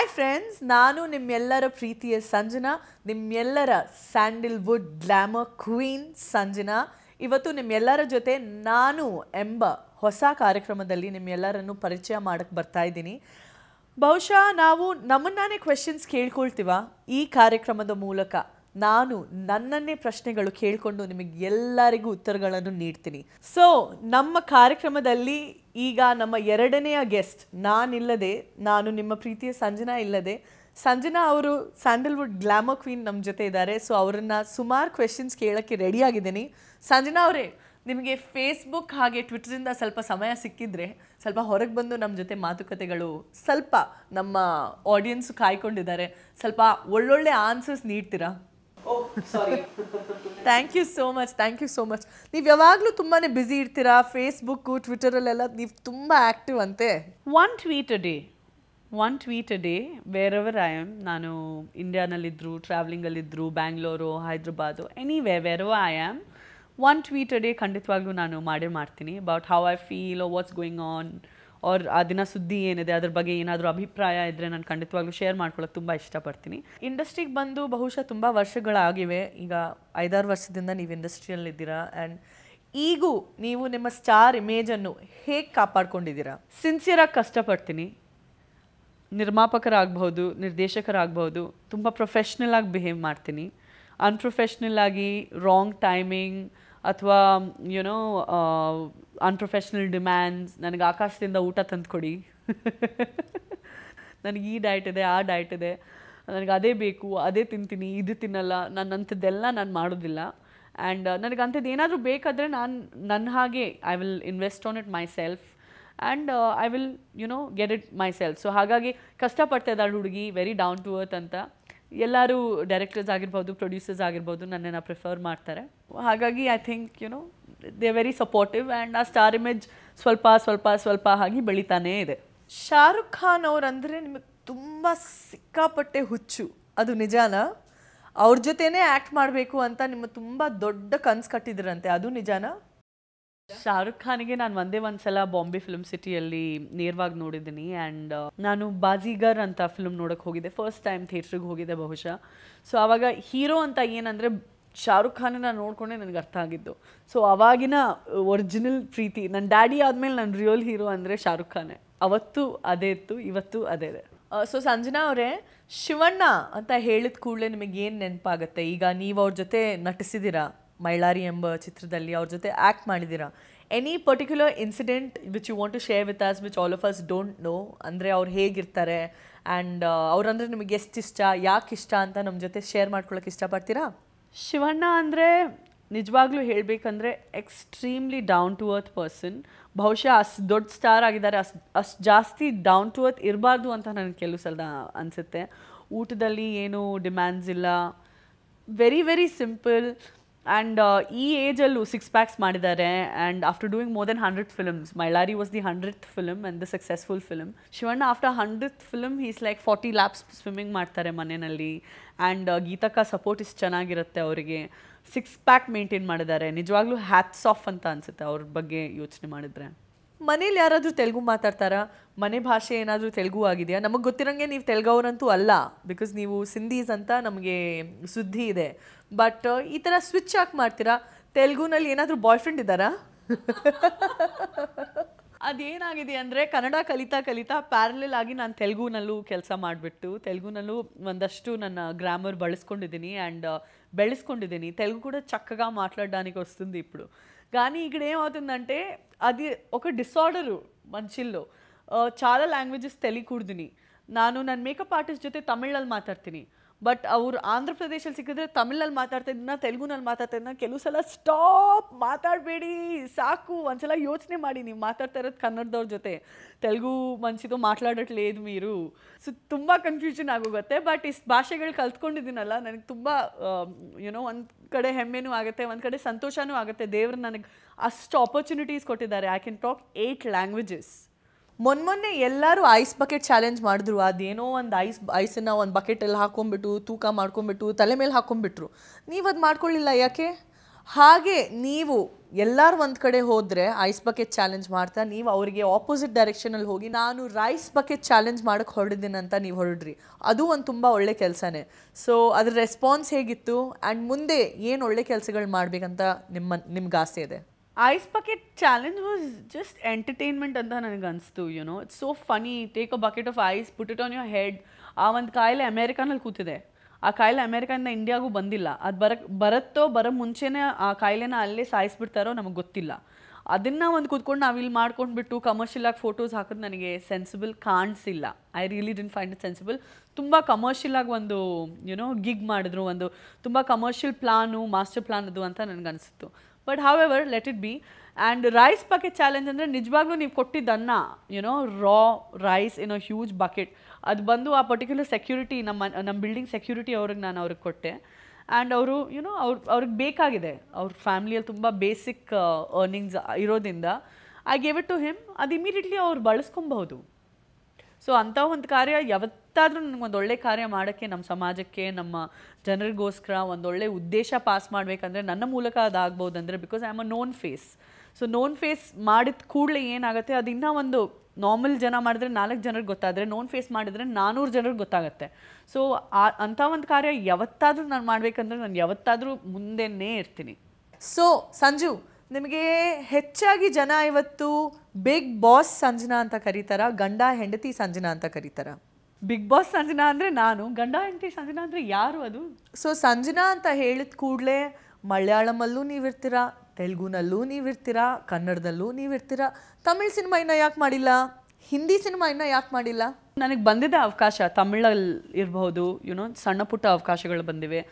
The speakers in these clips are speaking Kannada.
ಹಾಯ್ ಫ್ರೆಂಡ್ಸ್, ನಾನು ನಿಮ್ಮೆಲ್ಲರ ಪ್ರೀತಿಯ ಸಂಜನಾ, ನಿಮ್ಮೆಲ್ಲರ ಸ್ಯಾಂಡಲ್ವುಡ್ ಗ್ಲಾಮರ್ ಕ್ವೀನ್ ಸಂಜನಾ. ಇವತ್ತು ನಿಮ್ಮೆಲ್ಲರ ಜೊತೆ ನಾನು ಎಂಬ ಹೊಸ ಕಾರ್ಯಕ್ರಮದಲ್ಲಿ ನಿಮ್ಮೆಲ್ಲರನ್ನು ಪರಿಚಯ ಮಾಡಕ್ಕೆ ಬರ್ತಾ ಇದ್ದೀನಿ. ಬಹುಶಃ ನಾವು ನಮ್ಮನ್ನೇ ಕ್ವೆಶನ್ಸ್ ಕೇಳ್ಕೊಳ್ತೀವ. ಈ ಕಾರ್ಯಕ್ರಮದ ಮೂಲಕ ನಾನು ನನ್ನನ್ನೇ ಪ್ರಶ್ನೆಗಳು ಕೇಳಿಕೊಂಡು ನಿಮಗೆ ಎಲ್ಲರಿಗೂ ಉತ್ತರಗಳನ್ನು ನೀಡ್ತೀನಿ. ಸೊ ನಮ್ಮ ಕಾರ್ಯಕ್ರಮದಲ್ಲಿ ಈಗ ನಮ್ಮ ಎರಡನೆಯ ಗೆಸ್ಟ್ ನಾನಿಲ್ಲದೆ, ನಾನು ನಿಮ್ಮ ಪ್ರೀತಿಯ ಸಂಜನಾ ಇಲ್ಲದೆ, ಸಂಜನಾ ಅವರು ಸ್ಯಾಂಡಲ್ವುಡ್ ಗ್ಲಾಮರ್ ಕ್ವೀನ್ ನಮ್ಮ ಜೊತೆ ಇದ್ದಾರೆ. ಸೊ ಅವರನ್ನು ಸುಮಾರು ಕ್ವೆಶನ್ಸ್ ಕೇಳೋಕ್ಕೆ ರೆಡಿಯಾಗಿದ್ದೀನಿ. ಸಂಜನಾ ಅವರೇ, ನಿಮಗೆ ಫೇಸ್ಬುಕ್ ಹಾಗೆ ಟ್ವಿಟರಿಂದ ಸ್ವಲ್ಪ ಸಮಯ ಸಿಕ್ಕಿದ್ರೆ ಸ್ವಲ್ಪ ಹೊರಗೆ ಬಂದು ನಮ್ಮ ಜೊತೆ ಮಾತುಕತೆಗಳು, ಸ್ವಲ್ಪ ನಮ್ಮ ಆಡಿಯನ್ಸ್ ಕಾಯ್ಕೊಂಡಿದ್ದಾರೆ, ಸ್ವಲ್ಪ ಒಳ್ಳೊಳ್ಳೆ ಆನ್ಸರ್ಸ್ ನೀಡ್ತೀರಾ? Thank you so much. ನೀವು ಯಾವಾಗಲೂ ತುಂಬಾ ಬ್ಯುಸಿ ಇರ್ತೀರಾ. ಫೇಸ್ಬುಕ್ಕು ಟ್ವಿಟರಲ್ಲೆಲ್ಲ ನೀವು ತುಂಬ ಆ್ಯಕ್ಟಿವ್ ಅಂತೆ. One tweet a day wherever I am. ನಾನು ಇಂಡಿಯಾನಲ್ಲಿದ್ದರು, ಟ್ರಾವೆಲಿಂಗಲ್ಲಿದ್ದರು, Bangalore, Hyderabad, anyway wherever I am, one tweet a day ಖಂಡಿತವಾಗ್ಲೂ ನಾನು ಮಾಡ್ತೀನಿ. About how I feel, what's going on, ಅವ್ರ ಆ ದಿನ ಸುದ್ದಿ ಏನಿದೆ ಅದ್ರ ಬಗ್ಗೆ ಏನಾದರೂ ಅಭಿಪ್ರಾಯ ಇದ್ದರೆ ನಾನು ಖಂಡಿತವಾಗ್ಲೂ ಶೇರ್ ಮಾಡ್ಕೊಳ್ಳೋಕೆ ತುಂಬ ಇಷ್ಟಪಡ್ತೀನಿ. ಇಂಡಸ್ಟ್ರಿಗೆ ಬಂದು ಬಹುಶಃ ತುಂಬ ವರ್ಷಗಳಾಗಿವೆ. ಈಗ 5-6 ವರ್ಷದಿಂದ ನೀವು ಇಂಡಸ್ಟ್ರಿಯಲ್ಲಿದ್ದೀರಾ. ಆ್ಯಂಡ್ ಈಗೂ ನೀವು ನಿಮ್ಮ ಸ್ಟಾರ್ ಇಮೇಜನ್ನು ಹೇಗೆ ಕಾಪಾಡ್ಕೊಂಡಿದ್ದೀರಾ? ಸಿನ್ಸಿಯರಾಗಿ ಕಷ್ಟಪಡ್ತೀನಿ. ನಿರ್ಮಾಪಕರಾಗ್ಬೋದು, ನಿರ್ದೇಶಕರಾಗ್ಬೋದು, ತುಂಬ ಪ್ರೊಫೆಷ್ನಲ್ ಆಗಿ ಬಿಹೇವ್ ಮಾಡ್ತೀನಿ. ಅನ್ಪ್ರೊಫೆಷ್ನಲ್ ಆಗಿ ರಾಂಗ್ ಟೈಮಿಂಗ್ ಅಥವಾ ಯುನೋ ಅನ್ಪ್ರೊಫೆಷ್ನಲ್ ಡಿಮ್ಯಾಂಡ್ಸ್, ನನಗೆ ಆಕಾಶದಿಂದ ಊಟ ತಂದು ಕೊಡಿ, ನನಗೆ ಈ ಡಯಟ್ ಇದೆ, ಆ ಡಯಟ್ ಇದೆ, ನನಗೆ ಅದೇ ಬೇಕು, ಅದೇ ತಿಂತೀನಿ, ಇದು ತಿನ್ನಲ್ಲ, ನನ್ನಂಥದ್ದೆಲ್ಲ ನಾನು ಮಾಡೋದಿಲ್ಲ. ಆ್ಯಂಡ್ ನನಗೆ ಅಂಥದ್ದು ಏನಾದರೂ ಬೇಕಾದರೆ ನಾನು ನನ್ನ ಹಾಗೆ I will invest on it my self and I will get it my self. So ಹಾಗಾಗಿ ಕಷ್ಟಪಡ್ತಾ ಇದ್ದಾಳೆ ಹುಡುಗಿ, ವೆರಿ ಡೌನ್ ಟು ಅರ್ತ್ ಅಂತ. ಎಲ್ಲರೂ ಡೈರೆಕ್ಟರ್ಸ್ ಆಗಿರ್ಬೋದು, ಪ್ರೊಡ್ಯೂಸರ್ಸ್ ಆಗಿರ್ಬೋದು ನನ್ನನ್ನು ಪ್ರಿಫರ್ ಮಾಡ್ತಾರೆ. ಹಾಗಾಗಿ I think they are very supportive and ಆ ಸ್ಟಾರ್ ಇಮೇಜ್ ಸ್ವಲ್ಪ ಹಾಗೆ ಬೆಳೀತಾನೇ ಇದೆ. ಶಾರುಖ್ ಖಾನ್ ಅವರಂದರೆ ನಿಮಗೆ ತುಂಬ ಸಿಕ್ಕಾಪಟ್ಟೆ ಹುಚ್ಚು, ಅದು ನಿಜಾನಾ? ಅವ್ರ ಜೊತೆನೇ ಆ್ಯಕ್ಟ್ ಮಾಡಬೇಕು ಅಂತ ನಿಮ್ಮ ತುಂಬ ದೊಡ್ಡ ಕನಸು ಕಟ್ಟಿದ್ರಂತೆ, ಅದು ನಿಜಾನಾ? ಶಾರುಖ್ ಖಾನಿಗೆ ನಾನು ಒಂದು ಸಲ ಬಾಂಬೆ ಫಿಲ್ಮ್ ಸಿಟಿಯಲ್ಲಿ ನೇರವಾಗಿ ನೋಡಿದ್ದೀನಿ. ಆ್ಯಂಡ್ ನಾನು ಬಾಜಿಗರ್ ಅಂತ ಫಿಲ್ಮ್ ನೋಡೋಕ್ಕೆ ಹೋಗಿದ್ದೆ, ಫಸ್ಟ್ ಟೈಮ್ ಥಿಯೇಟ್ರಿಗೆ ಹೋಗಿದ್ದೆ ಬಹುಶಃ. ಸೊ ಆವಾಗ ಹೀರೋ ಅಂತ ಏನಂದರೆ ಶಾರುಖ್ ಖಾನನ್ನ ನೋಡಿಕೊಂಡೆ ನನಗೆ ಅರ್ಥ ಆಗಿದ್ದು. ಸೊ ಅವಾಗಿನ ಒರಿಜಿನಲ್ ಪ್ರೀತಿ, ನನ್ನ ಡ್ಯಾಡಿ ಆದಮೇಲೆ ನನ್ನ ರಿಯಲ್ ಹೀರೋ ಅಂದರೆ ಶಾರುಖ್ ಖಾನೇ. ಅವತ್ತು ಅದೇ ಇತ್ತು, ಇವತ್ತು ಅದೇ ಇದೆ. ಸೊ ಸಂಜನಾ ಅವರೇ, ಶಿವಣ್ಣ ಅಂತ ಹೇಳಿದ ಕೂಡಲೇ ನಿಮಗೆ ಏನು ನೆನಪಾಗುತ್ತೆ? ಈಗ ನೀವು ಅವ್ರ ಜೊತೆ ನಟಿಸಿದ್ದೀರಾ, ಮೈಲಾರಿ ಎಂಬ ಚಿತ್ರದಲ್ಲಿ ಅವ್ರ ಜೊತೆ ಆ್ಯಕ್ಟ್ ಮಾಡಿದ್ದೀರಾ. Any particular incident which you want to share with us, which all of us don't know? ಅಂದರೆ ಅವ್ರು ಹೇಗಿರ್ತಾರೆ ಆ್ಯಂಡ್ ಅವ್ರಂದ್ರೆ ನಿಮಗೆ ಎಷ್ಟು ಇಷ್ಟ, ಯಾಕೆ ಇಷ್ಟ ಅಂತ ನಮ್ಮ ಜೊತೆ ಶೇರ್ ಮಾಡ್ಕೊಳ್ಳೋಕೆ ಇಷ್ಟಪಡ್ತೀರಾ? ಶಿವಣ್ಣ ಅಂದರೆ ನಿಜವಾಗ್ಲೂ ಹೇಳಬೇಕಂದ್ರೆ extremely down to earth person. ಬಹುಶಃ ಅಷ್ಟು ದೊಡ್ಡ ಸ್ಟಾರ್ ಆಗಿದ್ದಾರೆ, ಅಷ್ಟು ಜಾಸ್ತಿ ಡೌನ್ ಟು ಅರ್ತ್ ಇರಬಾರ್ದು ಅಂತ ನನಗೆ ಕೆಲವು ಸಲ ಅನಿಸುತ್ತೆ. ಊಟದಲ್ಲಿ ಏನೂ ಡಿಮ್ಯಾಂಡ್ಸ್ ಇಲ್ಲ, ವೆರಿ ವೆರಿ ಸಿಂಪಲ್. ಆ್ಯಂಡ್ ಈ ಏಜಲ್ಲೂ 6 ಪ್ಯಾಕ್ಸ್ ಮಾಡಿದ್ದಾರೆ. And after doing more than 100 films, Mylari was the 100th film and the successful film. Shivanna after 100th film is like 40 laps swimming ಮಾಡ್ತಾರೆ ಮನೆಯಲ್ಲಿ. ಆ್ಯಂಡ್ ಗೀತಕ್ಕ ಸಪೋರ್ಟ್ ಇಷ್ಟು ಚೆನ್ನಾಗಿರುತ್ತೆ ಅವರಿಗೆ. 6 ಪ್ಯಾಕ್ ಮೇಂಟೈನ್ ಮಾಡಿದ್ದಾರೆ. ನಿಜವಾಗ್ಲೂ ಹ್ಯಾಟ್ಸ್ ಆಫ್ ಅಂತ ಅನಿಸುತ್ತೆ ಅವ್ರ ಬಗ್ಗೆ ಯೋಚನೆ ಮಾಡಿದ್ರೆ. ಮನೇಲಿ ಯಾರಾದರೂ ತೆಲುಗು ಮಾತಾಡ್ತಾರಾ? ಮನೆ ಭಾಷೆ ಏನಾದರೂ ತೆಲುಗು ಆಗಿದೆಯಾ? ನಮಗೆ ಗೊತ್ತಿರೋಂಗೆ ನೀವು ತೆಲುಗವ್ರಂತೂ ಅಲ್ಲ, ಬಿಕಾಸ್ ನೀವು ಸಿಂಧೀಸ್ ಅಂತ ನಮಗೆ ಸುದ್ದಿ ಇದೆ. ಬಟ್ ಈ ಥರ ಸ್ವಿಚ್ ಹಾಕಿ ಮಾಡ್ತೀರಾ? ತೆಲುಗುನಲ್ಲಿ ಏನಾದರೂ ಬಾಯ್ ಫ್ರೆಂಡ್ ಇದ್ದಾರಾ? ಅದೇನಾಗಿದೆ ಅಂದರೆ ಕನ್ನಡ ಕಲಿತಾ ಪ್ಯಾರಲಲ್ ಆಗಿ ನಾನು ತೆಲುಗುನಲ್ಲೂ ಕೆಲಸ ಮಾಡಿಬಿಟ್ಟು ತೆಲುಗುನಲ್ಲೂ ಒಂದಷ್ಟು ನನ್ನ ಗ್ರಾಮರ್ ಬಳಸ್ಕೊಂಡಿದ್ದೀನಿ ఆండ్ ಬೆಳೆಸ್ಕೊಂಡಿದ್ದೀನಿ. తెలుగు కూడా చక్కగా మాట్లాడడానికి వస్తుంది ఇప్పుడు. కానీ ఇక్కడ ఏమవుతుందంటే అది ఒక డిసార్డరు మనుషుల్లో. చాలా లాంగ్వేజెస్ తెలియకూడదని ನಾನು ನನ್ನ ಮೇಕಪ್ ಆರ್ಟಿಸ್ಟ್ ಜೊತೆ ತಮಿಳಲ್ಲಿ ಮಾತಾಡ್ತೀನಿ. ಬಟ್ ಅವರು ಆಂಧ್ರ ಪ್ರದೇಶಲ್ಲಿ ಸಿಕ್ಕಿದ್ರೆ ತಮಿಳಲ್ಲಿ ಮಾತಾಡ್ತಾ ಇದ್ದನ್ನ ತೆಲುಗುನಲ್ಲಿ ಮಾತಾಡ್ತಾ ಇದ್ದನ್ನ ಕೆಲವು ಸಲ ಸ್ಟಾಪ್ ಮಾತಾಡಬೇಡಿ ಸಾಕು, ಒಂದ್ಸಲ ಯೋಚನೆ ಮಾಡಿ, ನೀವು ಮಾತಾಡ್ತಾ ಇರೋದು ಕನ್ನಡದವ್ರ ಜೊತೆ, ತೆಲುಗು ಮನ್ಸಿದು ಮಾట్లాಡಟ್లేదు మీరు. ಸೊ ತುಂಬ ಕನ್ಫ್ಯೂಷನ್ ಆಗೋಗುತ್ತೆ. ಬಟ್ ಇಷ್ಟು ಭಾಷೆಗಳು ಕಲ್ತ್ಕೊಂಡಿದ್ದೀನಲ್ಲ, ನನಗೆ ತುಂಬ ಒಂದು ಕಡೆ ಹೆಮ್ಮೆನೂ ಆಗುತ್ತೆ, ಒಂದು ಕಡೆ ಸಂತೋಷನೂ ಆಗುತ್ತೆ. ದೇವರು ನನಗೆ ಅಷ್ಟು ಆಪರ್ಚುನಿಟೀಸ್ ಕೊಟ್ಟಿದ್ದಾರೆ. I can talk 8 languages. ಮೊನ್ನೆ ಎಲ್ಲರೂ ಐಸ್ ಬಕೆಟ್ ಚಾಲೆಂಜ್ ಮಾಡಿದ್ರು. ಅದೇನೋ ಒಂದು ಐಸನ್ನು ಒಂದು ಬಕೆಟಲ್ಲಿ ಹಾಕೊಂಡ್ಬಿಟ್ಟು ತೂಕ ಮಾಡ್ಕೊಂಡ್ಬಿಟ್ಟು ತಲೆ ಮೇಲೆ ಹಾಕೊಂಡ್ಬಿಟ್ರು. ನೀವು ಅದು ಮಾಡ್ಕೊಳ್ಳಿಲ್ಲ ಯಾಕೆ? ಹಾಗೆ ನೀವು ಎಲ್ಲರೂ ಒಂದು ಕಡೆ ಹೋದರೆ ಐಸ್ ಬಕೆಟ್ ಚಾಲೆಂಜ್ ಮಾಡ್ತಾ ನೀವು ಅವರಿಗೆ ಆಪೋಸಿಟ್ ಡೈರೆಕ್ಷನಲ್ಲಿ ಹೋಗಿ ನಾನು ರೈಸ್ ಬಕೆಟ್ ಚಾಲೆಂಜ್ ಮಾಡೋಕ್ಕೆ ಹೊರಡಿದ್ದೀನಿ ಅಂತ ನೀವು ಹೊರಡ್ರಿ. ಅದು ಒಂದು ತುಂಬ ಒಳ್ಳೆ ಕೆಲಸನೇ. ಸೊ ಅದ್ರ ರೆಸ್ಪಾನ್ಸ್ ಹೇಗಿತ್ತು ಆ್ಯಂಡ್ ಮುಂದೆ ಏನು ಒಳ್ಳೆ ಕೆಲಸಗಳು ಮಾಡಬೇಕಂತ ನಿಮ್ಗೆ ಆಸೆ ಇದೆ? Ice bucket challenge was just entertainment ಅಂತ ನನಗೆ ಅನಿಸ್ತು. It's so funny. Take a bucket of ice, put it on your head. ಆ ಒಂದು ಕಾಯಿಲೆ ಅಮೇರಿಕಾನಲ್ಲಿ ಕೂತಿದೆ. ಆ ಕಾಯಿಲೆ ಅಮೇರಿಕಾದಿಂದ ಇಂಡಿಯಾಗೂ ಬಂದಿಲ್ಲ. ಅದು ಬರೋ ಮುಂಚೆನೇ ಆ ಕಾಯಿಲೆನ ಅಲ್ಲೇ ಸಾಯಿಸ್ಬಿಡ್ತಾರೋ ನಮಗೆ ಗೊತ್ತಿಲ್ಲ. ಅದನ್ನು ಒಂದು ಕೂತ್ಕೊಂಡು ನಾವು ಇಲ್ಲಿ ಮಾಡ್ಕೊಂಡ್ಬಿಟ್ಟು ಕಮರ್ಷಿಯಲ್ ಆಗಿ ಫೋಟೋಸ್ ಹಾಕೋದು ನನಗೆ ಸೆನ್ಸಿಬಲ್ ಕಾಣಿಸಿಲ್ಲ. I really didn't find it sensible. ತುಂಬ ಕಮರ್ಷಿಯಲ್ ಆಗಿ ಒಂದು ಗಿಗ್ ಮಾಡಿದ್ರು, ಒಂದು ತುಂಬ ಕಮರ್ಷಿಯಲ್ ಪ್ಲಾನು, ಮಾಸ್ಟರ್ ಪ್ಲಾನ್ ಅದು ಅಂತ ನನಗೆ ಅನಿಸ್ತು. But however let it be. And rice bucket challenge ಅಂದರೆ ನಿಜವಾಗ್ಲೂ ನೀವು ಕೊಟ್ಟಿದ್ದನ್ನ raw rice in a huge bucket, ಅದು ಬಂದು ಆ ಪರ್ಟಿಕ್ಯುಲರ್ ಸೆಕ್ಯೂರಿಟಿ ನಮ್ಮ ಬಿಲ್ಡಿಂಗ್ ಸೆಕ್ಯೂರಿಟಿ ನಾನು ಅವ್ರಿಗೆ ಕೊಟ್ಟೆ. ಆ್ಯಂಡ್ ಅವರು ಅವ್ರಿಗೆ ಬೇಕಾಗಿದೆ, ಅವ್ರ ಫ್ಯಾಮಿಲಿಯಲ್ಲಿ ತುಂಬ ಬೇಸಿಕ್ ಅರ್ನಿಂಗ್ಸ್ ಇರೋದ್ರಿಂದ I gave it to him. ಅದು ಇಮಿಡಿಯೇಟ್ಲಿ ಅವ್ರು ಬಳಸ್ಕೊಬಹುದು. ಸೊ ಅಂಥ ಒಂದು ಕಾರ್ಯ ಯಾವತ್ತಾದರೂ ನನಗೊಂದು ಒಳ್ಳೆ ಕಾರ್ಯ ಮಾಡೋಕ್ಕೆ, ನಮ್ಮ ಸಮಾಜಕ್ಕೆ, ನಮ್ಮ ಜನರಿಗೋಸ್ಕರ ಒಂದೊಳ್ಳೆ ಉದ್ದೇಶ ಪಾಸ್ ಮಾಡಬೇಕಂದ್ರೆ ನನ್ನ ಮೂಲಕ ಅದಾಗ್ಬೋದು. ಅಂದರೆ because I am a known face. So known face ಮಾಡಿದ ಕೂಡಲೇ ಏನಾಗುತ್ತೆ, ಅದು ಇನ್ನೂ ಒಂದು ನಾರ್ಮಲ್ ಜನ ಮಾಡಿದ್ರೆ 4 ಜನರಿಗೆ ಗೊತ್ತಾದರೆ, ನೋನ್ ಫೇಸ್ ಮಾಡಿದರೆ 400 ಜನರಿಗೆ ಗೊತ್ತಾಗುತ್ತೆ. ಸೊ ಅಂಥ ಒಂದು ಕಾರ್ಯ ಯಾವತ್ತಾದರೂ ನಾನು ಮಾಡಬೇಕಂದ್ರೆ ನಾನು ಯಾವತ್ತಾದರೂ ಮುಂದೆನೇ ಇರ್ತೀನಿ. ಸೊ ಸಂಜು, ನಿಮಗೆ ಹೆಚ್ಚಾಗಿ ಜನ ಇವತ್ತು ಬಿಗ್ ಬಾಸ್ ಸಂಜನಾ ಅಂತ ಕರೀತಾರ, ಗಂಡ ಹೆಂಡತಿ ಸಂಜನಾ ಅಂತ ಕರೀತಾರ? ಬಿಗ್ ಬಾಸ್ ಸಂಜನಾ ಅಂದರೆ ನಾನು, ಗಂಡ ಹೆಂಡತಿ ಸಂಜನಾ ಅಂದರೆ ಯಾರು ಅದು? ಸೊ ಸಂಜನಾ ಅಂತ ಹೇಳಿದ ಕೂಡಲೇ ಮಲಯಾಳಮಲ್ಲೂ ನೀವಿರ್ತೀರಾ, ತೆಲುಗುನಲ್ಲೂ ನೀವಿರ್ತೀರಾ, ಕನ್ನಡದಲ್ಲೂ ನೀವಿರ್ತೀರಾ. ತಮಿಳ್ ಸಿನಿಮಾ ಇನ್ನೂ ಯಾಕೆ ಮಾಡಿಲ್ಲ? ಹಿಂದಿ ಸಿನಿಮಾ ಇನ್ನೂ ಯಾಕೆ ಮಾಡಿಲ್ಲ? ನನಗೆ ಬಂದಿದೆ ಅವಕಾಶ. ತಮಿಳಲ್ಲಿ ಇರ್ಬೋದು, ಸಣ್ಣ ಪುಟ್ಟ ಅವಕಾಶಗಳು ಬಂದಿವೆ.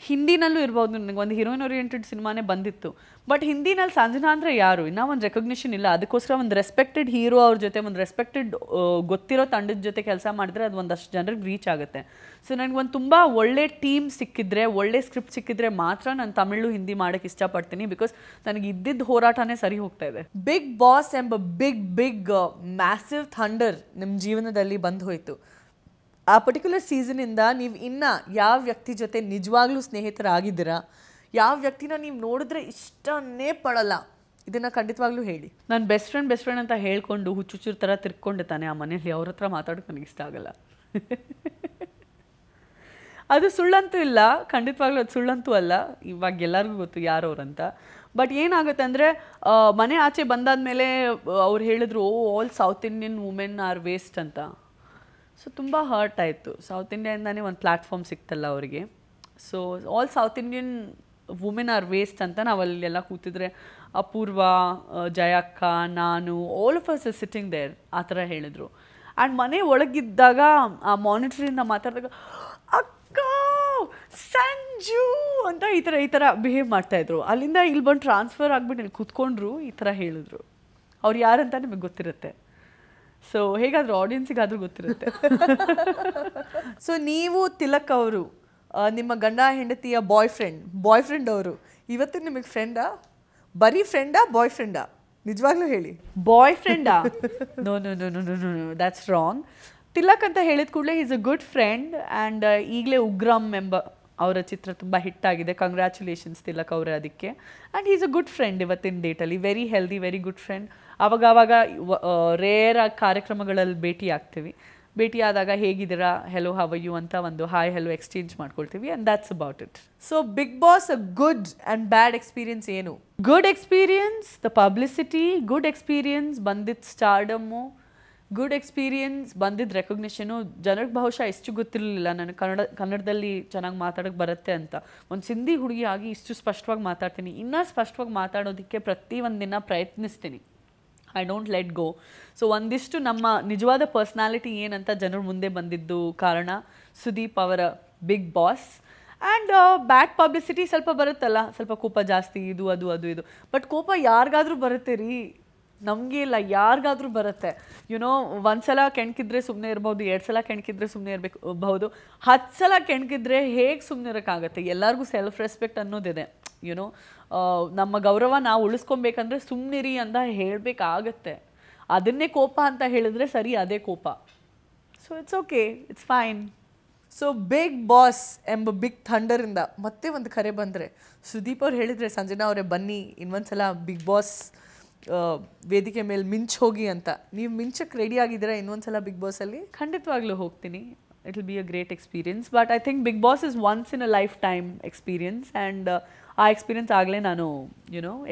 ಹಿಂದಿನಲ್ಲೂ ಇರ್ಬೋದು. ನನಗೆ ಒಂದು ಹೀರೋಯಿನ್ ಓರಿಯೆಂಟೆಡ್ ಸಿನಿಮಾನೇ ಬಂದಿತ್ತು. ಬಟ್ ಹಿಂದಿನಲ್ಲಿ ಸಂಜನಾ ಅಂದರೆ ಯಾರು? ಇನ್ನೂ ಒಂದು ರೆಕಗ್ನಿಷನ್ ಇಲ್ಲ. ಅದಕ್ಕೋಸ್ಕರ ಒಂದು ರೆಸ್ಪೆಕ್ಟೆಡ್ ಹೀರೋ ಅವ್ರ ಜೊತೆ, ಒಂದು ರೆಸ್ಪೆಕ್ಟೆಡ್ ಗೊತ್ತಿರೋ ತಂಡದ ಜೊತೆ ಕೆಲಸ ಮಾಡಿದ್ರೆ ಅದು ಒಂದಷ್ಟು ಜನರಿಗೆ ರೀಚ್ ಆಗುತ್ತೆ. ಸೊ ನನಗೊಂದು ತುಂಬ ಒಳ್ಳೆ ಟೀಮ್ ಸಿಕ್ಕಿದ್ರೆ, ಒಳ್ಳೆ ಸ್ಕ್ರಿಪ್ಟ್ ಸಿಕ್ಕಿದ್ರೆ ಮಾತ್ರ ನಾನು ತಮಿಳು ಹಿಂದಿ ಮಾಡೋಕ್ಕೆ ಇಷ್ಟಪಡ್ತೀನಿ. ಬಿಕಾಸ್ ನನಗೆ ಇದ್ದಿದ್ದು ಹೋರಾಟನೇ ಸರಿ ಹೋಗ್ತಾ ಇದೆ. ಬಿಗ್ ಬಾಸ್ ಎಂಬ ಬಿಗ್ ಮ್ಯಾಸಿವ್ ಥಂಡರ್ ನಿಮ್ಮ ಜೀವನದಲ್ಲಿ ಬಂದು ಹೋಯಿತು. ಆ ಪರ್ಟಿಕ್ಯುಲರ್ ಸೀಸನಿಂದ ನೀವು ಇನ್ನು ಯಾವ ವ್ಯಕ್ತಿ ಜೊತೆ ನಿಜವಾಗ್ಲೂ ಸ್ನೇಹಿತರಾಗಿದ್ದೀರಾ? ಯಾವ ವ್ಯಕ್ತಿನ ನೀವು ನೋಡಿದ್ರೆ ಇಷ್ಟನೇ ಪಡಲ್ಲ, ಇದನ್ನು ಖಂಡಿತವಾಗ್ಲೂ ಹೇಳಿ. ನಾನು ಬೆಸ್ಟ್ ಫ್ರೆಂಡ್ ಅಂತ ಹೇಳ್ಕೊಂಡು ಹುಚ್ಚುಚ್ಚೂರು ಥರ ತಿರ್ಕೊಂಡೆ ತಾನೆ ಆ ಮನೇಲಿ. ಅವ್ರ ಹತ್ರ ಮಾತಾಡೋಕೆ ನನಗೆ ಇಷ್ಟ ಆಗಲ್ಲ. ಅದು ಸುಳ್ಳಂತೂ ಇಲ್ಲ, ಖಂಡಿತವಾಗ್ಲೂ ಅದು ಸುಳ್ಳಂತೂ ಅಲ್ಲ. ಇವಾಗ ಎಲ್ಲರಿಗೂ ಗೊತ್ತು ಯಾರವ್ರಂತ. ಬಟ್ ಏನಾಗುತ್ತೆ ಅಂದರೆ, ಮನೆ ಆಚೆ ಬಂದಾದ್ಮೇಲೆ ಅವ್ರು ಹೇಳಿದ್ರು, all South Indian women are waste ಅಂತ. ಸೊ ತುಂಬ ಹರ್ಟ್ ಆಯಿತು. ಸೌತ್ ಇಂಡಿಯಾದಿಂದಾನೇ ಒಂದು ಪ್ಲ್ಯಾಟ್ಫಾರ್ಮ್ ಸಿಕ್ತಲ್ಲ ಅವರಿಗೆ. So all South Indian women are waste ಅಂತ ನಾವು ಅಲ್ಲೆಲ್ಲ ಕೂತಿದ್ರೆ, ಅಪೂರ್ವ, ಜಯಕ್ಕ, ನಾನು, all of us sitting there ಆ ಥರ ಹೇಳಿದರು. ಆ್ಯಂಡ್ ಮನೆ ಒಳಗಿದ್ದಾಗ ಆ ಮಾನಿಟ್ರಿಂದ ಮಾತಾಡಿದಾಗ ಅಕ್ಕ ಸಂಜು ಅಂತ ಈ ಥರ ಬಿಹೇವ್ ಮಾಡ್ತಾಯಿದ್ರು. ಅಲ್ಲಿಂದ ಇಲ್ಲಿ ಬಂದು ಟ್ರಾನ್ಸ್ಫರ್ ಆಗಿಬಿಟ್ಟು ಇಲ್ಲಿ ಕೂತ್ಕೊಂಡ್ರು, ಈ ಥರ ಹೇಳಿದ್ರು. ಅವ್ರು ಯಾರಂತ ನಿಮಗೆ ಗೊತ್ತಿರುತ್ತೆ. ಸೊ ಹೇಗಾದರೂ ಆಡಿಯನ್ಸಿಗಾದರೂ ಗೊತ್ತಿರುತ್ತೆ. ಸೊ ನೀವು ತಿಲಕ್ ಅವರು, ನಿಮ್ಮ ಗಂಡ ಹೆಂಡತಿಯ ಬಾಯ್ ಫ್ರೆಂಡ್ ಅವರು ಇವತ್ತು ನಿಮಗೆ ಫ್ರೆಂಡಾ? ಬರೀ ಫ್ರೆಂಡಾ, ಬಾಯ್ ಫ್ರೆಂಡಾ? ನಿಜವಾಗ್ಲೂ ಹೇಳಿ. ಬಾಯ್ ಫ್ರೆಂಡಾ? No no no no no no no that's wrong. Tilak ಅಂತ ಹೇಳಿದ ಕೂಡಲೇ is a good friend. And ಈಗಲೇ ಉಗ್ರಂ ಎಂಬ ಅವರ ಚಿತ್ರ ತುಂಬ ಹಿಟ್ಟಾಗಿದೆ. ಕಂಗ್ರ್ಯಾಚುಲೇಷನ್ಸ್ ತಿಲಕ್ ಅವರೇ ಅದಕ್ಕೆ. And is a good friend ಇವತ್ತಿನ ಡೇಟಲ್ಲಿ. Very healthy, very good friend. ಆವಾಗ ರೇರ್ ಕಾರ್ಯಕ್ರಮಗಳಲ್ಲಿ ಭೇಟಿ ಆಗ್ತೀವಿ. ಭೇಟಿ ಆದಾಗ ಹೇಗಿದ್ದೀರಾ, ಹೆಲೋ ಹವ್ ಯು ಅಂತ ಒಂದು ಹಾಯ್ ಹೆಲೋ ಎಕ್ಸ್ಚೇಂಜ್ ಮಾಡ್ಕೊಳ್ತೀವಿ. And that's about it. So big Boss a good and bad experience ಏನು? Good experience the publicity, good experience ಬಂದಿದ್ದು ಸ್ಟಾರ್ಡಮ್ಮು, ಗುಡ್ ಎಕ್ಸ್ಪೀರಿಯನ್ಸ್ ಬಂದಿದ್ದು ರೆಕಗ್ನಿಷನು. ಜನರಿಗೆ ಬಹುಶಃ ಇಷ್ಟು ಗೊತ್ತಿರಲಿಲ್ಲ ನಾನು ಕನ್ನಡದಲ್ಲಿ ಚೆನ್ನಾಗಿ ಮಾತಾಡೋಕ್ಕೆ ಬರುತ್ತೆ ಅಂತ. ಒಂದು ಸಿಂಧಿ ಹುಡುಗಿಯಾಗಿ ಇಷ್ಟು ಸ್ಪಷ್ಟವಾಗಿ ಮಾತಾಡ್ತೀನಿ. ಇನ್ನೂ ಸ್ಪಷ್ಟವಾಗಿ ಮಾತಾಡೋದಕ್ಕೆ ಪ್ರತಿಯೊಂದು ದಿನ ಪ್ರಯತ್ನಿಸ್ತೀನಿ. I don't let go. So ಒಂದಿಷ್ಟು ನಮ್ಮ ನಿಜವಾದ ಪರ್ಸ್ನಾಲಿಟಿ ಏನಂತ ಜನರ ಮುಂದೆ ಬಂದಿದ್ದು ಕಾರಣ ಸುದೀಪ್ ಅವರ Big Boss. And bad publicity ಸ್ವಲ್ಪ ಬರುತ್ತಲ್ಲ, ಸ್ವಲ್ಪ ಕೋಪ ಜಾಸ್ತಿ, ಇದು ಇದು. ಬಟ್ ಕೋಪ ಯಾರಿಗಾದ್ರೂ ಬರುತ್ತೆ ರೀ, ನಮಗೆ ಇಲ್ಲ, ಯಾರಿಗಾದ್ರೂ ಬರುತ್ತೆ. ಒಂದು ಸಲ ಕೆಣಕಿದ್ರೆ ಸುಮ್ಮನೆ ಇರ್ಬೋದು, 2 ಸಲ ಕೆಣಕಿದ್ರೆ ಸುಮ್ಮನೆ ಇರಬಹುದು, 10 ಸಲ ಕೆಣಕಿದ್ರೆ ಹೇಗೆ ಸುಮ್ಮನೆ ಇರೋಕ್ಕಾಗತ್ತೆ? ಎಲ್ಲರಿಗೂ ಸೆಲ್ಫ್ ರೆಸ್ಪೆಕ್ಟ್ ಅನ್ನೋದಿದೆ. ನಮ್ಮ ಗೌರವ ನಾವು ಉಳಿಸ್ಕೊಬೇಕಂದ್ರೆ ಸುಮ್ಮನಿರಿ ಅಂತ ಹೇಳಬೇಕಾಗತ್ತೆ. ಅದನ್ನೇ ಕೋಪ ಅಂತ ಹೇಳಿದ್ರೆ ಸರಿ, ಅದೇ ಕೋಪ. So it's okay, it's fine. So big Boss ಎಂಬ ಬಿಗ್ ಥಂಡರಿಂದ ಮತ್ತೆ ಒಂದು ಕರೆ ಬಂದರೆ ಸುದೀಪ್ ಅವ್ರು ಹೇಳಿದರೆ ಸಂಜನಾ ಅವರೇ ಬನ್ನಿ ಇನ್ನೊಂದ್ಸಲ ಬಿಗ್ ಬಾಸ್ ವೇದಿಕೆ ಮೇಲೆ ಮಿಂಚ್ ಹೋಗಿ ಅಂತ. ನೀವು ಮಿಂಚಕ್ಕೆ ರೆಡಿ ಆಗಿದ್ದೀರಾ ಇನ್ನೊಂದ್ಸಲ ಬಿಗ್ ಬಾಸಲ್ಲಿ? ಖಂಡಿತವಾಗ್ಲೂ ಹೋಗ್ತೀನಿ. It will be a great experience. But I think Big Boss is once in a lifetime experience and ಆ ಎಕ್ಸ್ಪೀರಿಯನ್ಸ್ ಆಗಲೇ ನಾನು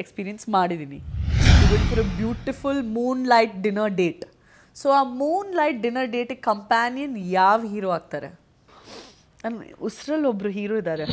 ಎಕ್ಸ್ಪೀರಿಯನ್ಸ್ ಮಾಡಿದ್ದೀನಿ. For a beautiful moonlight dinner date. So ಆ ಮೂನ್ ಲೈಟ್ ಡಿನ್ನರ್ ಡೇಟಿಗೆ ಕಂಪ್ಯಾನಿಯನ್ ಯಾವ ಹೀರೋ ಆಗ್ತಾರೆ? ಉಸ್ರಲ್ಲಿ ಒಬ್ರು ಹೀರೋ ಇದ್ದಾರೆ.